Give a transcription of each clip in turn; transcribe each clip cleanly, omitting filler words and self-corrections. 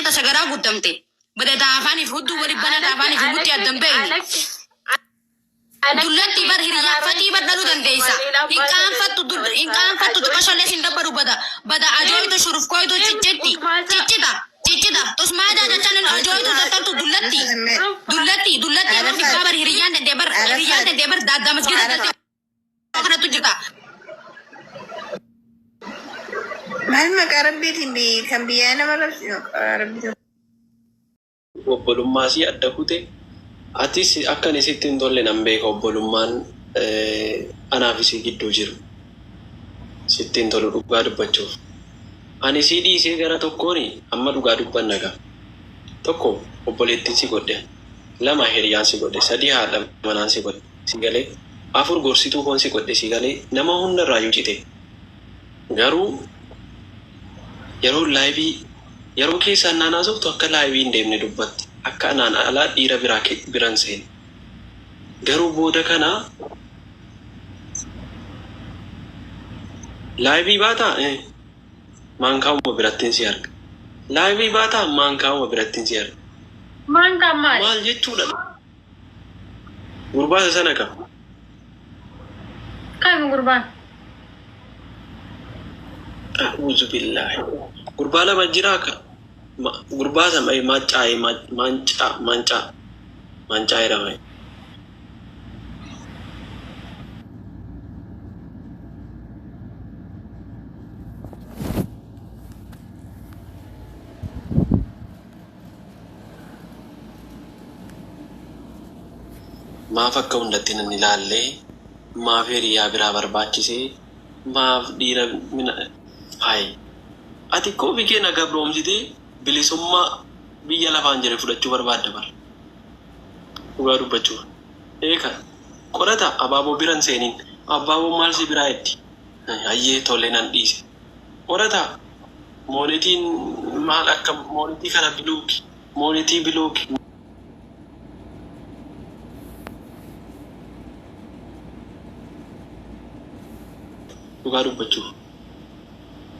ciccita sagaraa guddamte. Badata afaanii fi hudduu waliin banata afaanii fi hudduu addan beeyne. Dullatti bar hiriyaafatii badhalu dandeessa. Hinqaanfattu tuqashallee sin dabbaru bada ajooytu shuruuf kooytu ciccita tosmaadaa jechaan ajooytu tattartu dullatti abar dhibbaa bar hiriyaan dandee bar daaddaa masgida datti kanatu jirta. Maal maqaa rabbiitiin kan biyyaa nama rabbiitiin. Obbolummaa si adda kute atis akkan isitti hin tolle nan beeka obbolummaan anaaf isii gidduu jiru. Sitti hin tolu dhugaa dubbachuuf. Ani sii dhiisee gara tokkooni amma dhugaa dubbanna gaa. Tokko obboleettiin si godhe. 2 hiriyaan si godhe. 3 haadha manaan si godhe. Si galee 4 gorsituu foon si godhe si galee nama hundarraa yoo cite. Garuu yeroo laayivii yeroo keessaan naanaa softu akka laayivii hin deemne dubbatti. Akka anaan alaa dhiira biraan seene. Garuu booda kana laayivii baataa maankaa'uma birattiin si arga. Laayivii baataa maankaa'uma birattiin si arga. Maankaa maal? Maal jechuudha? Gurbaasa sana qaba. Kami gurbaan? A'uuzu billaahi. Gurbaa lama jiraa ka. Gurbaasa mancaa jedhama. Maaf akka hundatti nan ilaallee maaf hiriyaa biraa barbaachisee maaf dhiira mina hayi ati koo bikee na gabroomsitee bilisummaa biyya lafaan jire fudhachuu barbaadda bara dhugaa dubbachuuf eeka qorata abaaboo biran seeniin abaaboo maal si biraa itti hayyee tole nan dhiise qorata moonetiin maal akka moonetii kana biluuki moonetii biluuki. Dhugaa dubbachuuf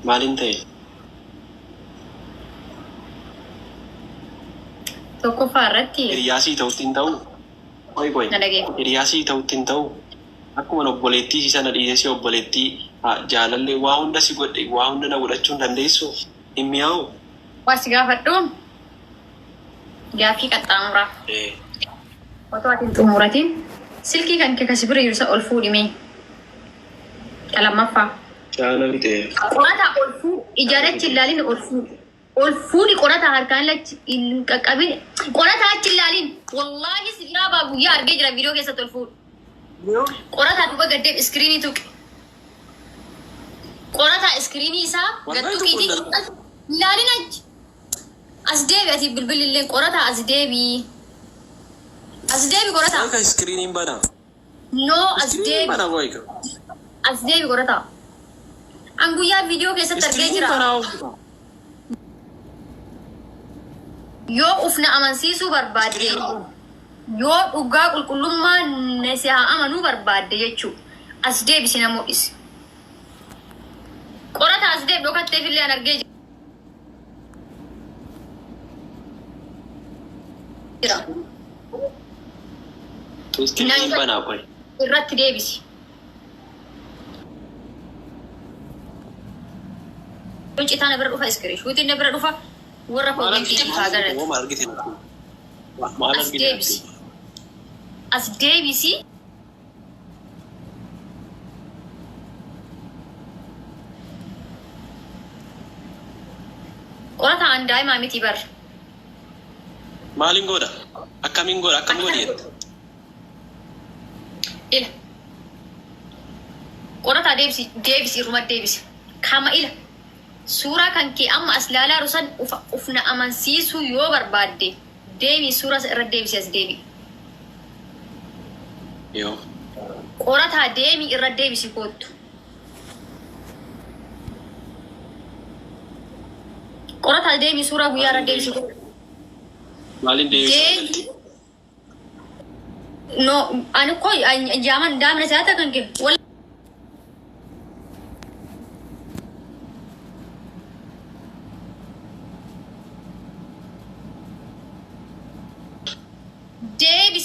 maaliin ta'e? Tokkoffaa irratti hiriyaasii ta'utti hin ta'u. Hiriyaasii ta'utti hin ta'u. Akkuma obboleettii sana dhiisee obboleettii jaalallee waa hunda si godhe waa hunda na godhachuu hin dandeessu hin mi'aawu. waa si gaafadhu gaafii qaxxaamuraa. Otoo ati hin xumuratiin silkii kan kee kasi bira jirsa ol fuudhime. Kalamaffaa. Jaana bitee. Qorata ol fuudhu ijaarrachi ilaalin ol fuudhi qorata harkaan lachi hin qaqqabin qorata achi ilaalin wallaahi sibiraa baa guyyaa argee jira viidiyoo keessatti ol fuudhu. Qorata duuba gaddeeb iskiriinii tuqe. Qorata iskiriinii isaa gattuqiitii ilaalin achi. As deebi ati bilbilillee qorata as deebi. As deebi qorata. Akka iskiriiniin bana. No as deebi. As deebi qorata. An guyyaa viidiyoo keessatti argee jira. Yoo ufna amansiisuu barbaadde yoo dhugaa qulqullummaa nasi haa amanuu barbaadde jechuudha. As deebisi na mul'isi. Qorata as deebi dhokatteef illee an argee jira. Iskiriiniin banaa qoy. Irratti deebisi. Citaan bira dhufa iskiriin shuutiin bira dhufa warra koomentiitii faagarratti. As deebisi. As deebisi. Qorata an daa'imaa miti bar. Maaliin godha? Akkamiin godha? Akkam godheetta? Ila. Qorata deebisi irruma deebisi. Kama ila. Suuraa kan kee amma as laalaa rusan ufna amansiisuu yoo barbaadde deemi suuraa irra deebisi as deebi. Yoo. Qorataa deemi irra deebisi kootu. Qorataa deemi suuraa guyyaa irra deebisi kootu. Maaliin deebisi? No, ani koo jaaman daamna siyaata kan kee.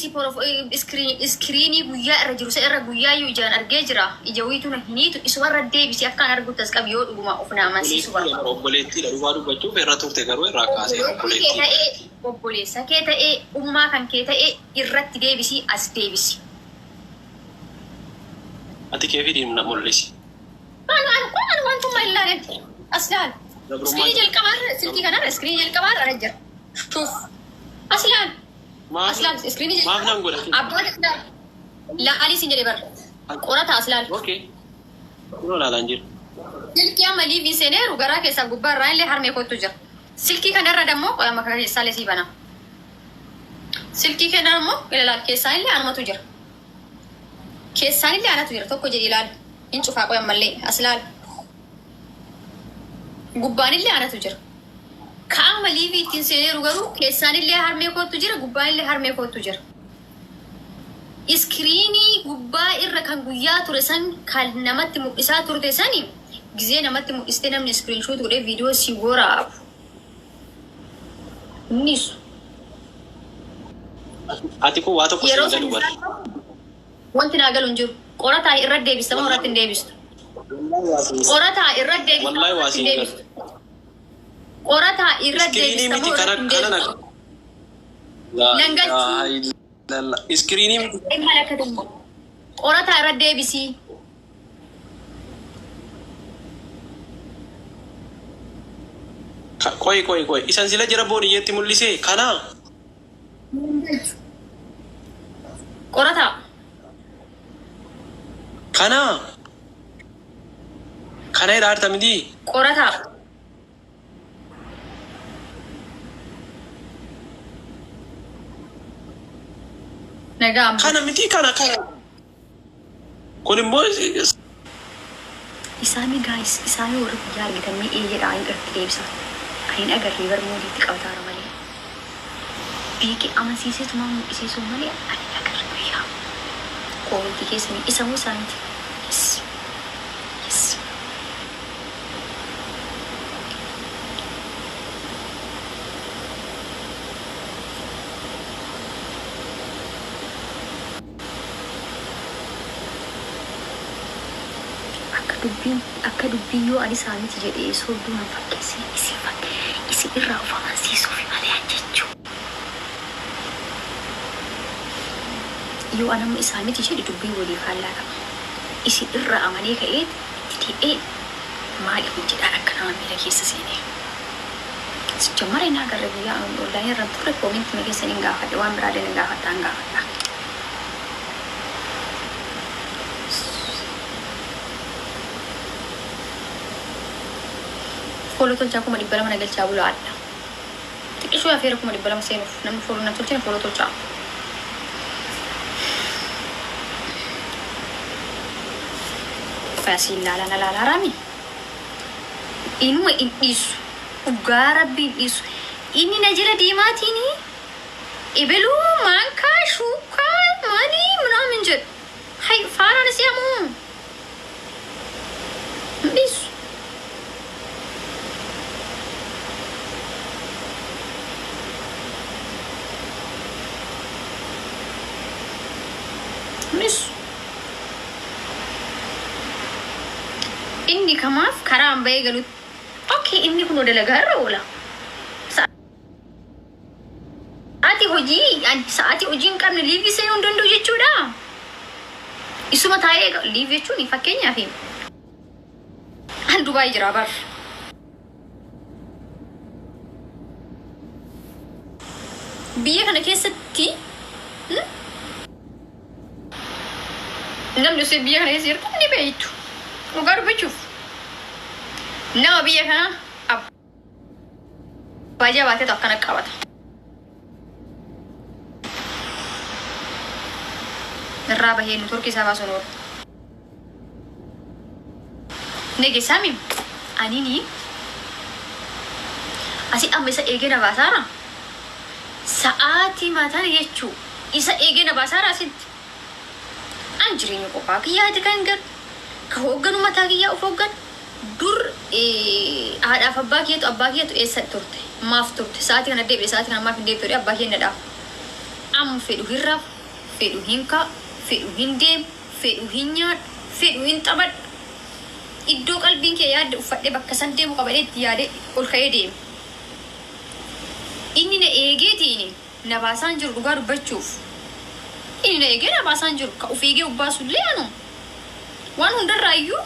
deebisi iskiriinii guyyaa irra jiru irra guyyaa yoo ijaan argee jira ija wiitu na hiniitu isumarra deebisi akkaan arguttas qabi yoo dhuguma of naamansiisu barbaada. Obboleettiidha dhugaa dubbachuuf irra turte garuu irraa kaasee obboleettii. Obboleessa kee ta'ee ummaa kan kee ta'ee irratti deebisi as deebisi. Ati keefi diimna mul'isi. Waan wantuma ilaalee as laal. Iskiriinii jalqabaarra silkii kanarra iskiriinii jalqabaarra ara jira. Shuuf as laal. Aslan iskiriinii maaf nan godha. Abbaan islaan laalii sin jedhe barra qorata aslaan. Okay. Kunoo laalaan jiru. Silkii amma liivii seeneeru garaa keessaa gubbaa irraa illee harmee kootu jira. Silkii kanarra dammoo qoyama keessaa illee sii bana. Silkii kanarra immoo ilaalaal keessaan illee anumatu jira. Keessaan illee anatu jira tokko jedhi ilaal. Hin cufaa qoyammallee aslaal. Gubbaan illee anatu jira. Kaama liivii ittiin seeneeru garuu keessaan illee harmee kootu jira gubbaan illee harmee kootu jira. Iskiriinii gubbaa irra kan guyyaa ture san kan namatti mul'isaa turte sani gizee namatti mul'istee namni iskiriinshoot godhee viidiyoo si waraabu. Innis ati kun waa tokko siin galu bari. Wanti naa galu hin jiru. Qorataa irra deebista moo irratti hin deebistu? Qorataa irra deebista moo irratti hin deebistu? Qorataa irra deebista moo irratti hin deebistu? Langalchuu. Iskiriinii miti. Qorataa irra deebisii. Qoy. Isan sila jira boodiyyeetti mul'isee kanaa. Qorataa. Kanaa. Kana hidhaarta miti. Qorataa. Nagam. Kana miti kana. Kun immoo Isaanii guys, isaanii warra guyyaa argatanii eeyyaadhaa hin irratti deebisa. Ayin agarree barmoodiitti qabataara malee. Beekee amansiiseetu maa mul'isiisuu malee ayin agarree guyyaa. Koomintii keessanii isa moo isaaniiti? Yes. Akka dubbiin yoo ani isaaniiti jedhee sodduu nan fakkeesse isin irraa of amansiisuuf malee jechuu. Yoo anamma isaaniiti jedhe dubbii waliif hallaatama. Isin irraa amanee ka'ee itti dee'ee maaliif jedhaan akka nama miira keessa seenee. Jammara hin agarre guyyaa onlaayinii irra turre koomintii keessan hin gaafadhe waan biraalee hin gaafadhaan gaafadha. Follow tolchaa kuma dhibba lama nagalchaa bulaa adda. Xiqqishuu afeera kuma dhibba lama seenuuf namni follow na tolchine follow tolchaa. Faasiin laalaa raami. Inuma in dhiisu. Dhugaa rabbiin dhiisu. Inni na jala deemaatiin ibeluu maankaa shuukaa manii minaamin jedhu. Hay faaraan isii ammoo. Dhiisu. Inni kamaaf karaa hamba'ee galutti. Okay, inni kun dalagaa irra oola. Sa'aatii hojii hin qabne liivii seenuu hin danda'u jechuudha. Isuma taa'ee liivii jechuun fakkeenyaaf an Dubaay jira bar. Biyya kana keessatti namni osoo biyya kana keessa jirtu ni beektu. Dhugaa dubbachuuf nama biyya kana abbaa jabaateetu akkana qabata. Irraa bahee nu turkii isaa baasuun oolu. Negeessami anini asii amma isa eegee na baasaara. Sa'aatii mataan jechuu isa eegee na baasaara asitti. An jireenya qophaa kiyyaati kan gad ka hoogganu mataa kiyyaa of hooggan dur haadhaaf abbaa kiyyatu eessa turte maaf turte sa'aatii kana deebi'e sa'aatii kana maaf hin deebitee abbaa kiyya nadhaa am fedhu hirraf, fedhu hinka, fedhu hindem, fedhu hinyad, fedhu hintabad. Iddoo qalbiin kee yaadde uffadhee bakka san deemu qabadhee itti yaade ol ka'ee deema. Inni na eegeetiin na baasaan jiru dhugaa dubbachuuf. Inni na eegee na baasaan jiru ka of eegee ubbaasullee anu. Waan hundarraayyuu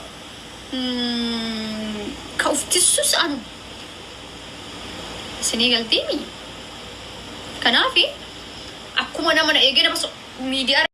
ka of tissus anu. Isinii galteemi. Kanaafi akkuma nama na eegee na basu miidiyaa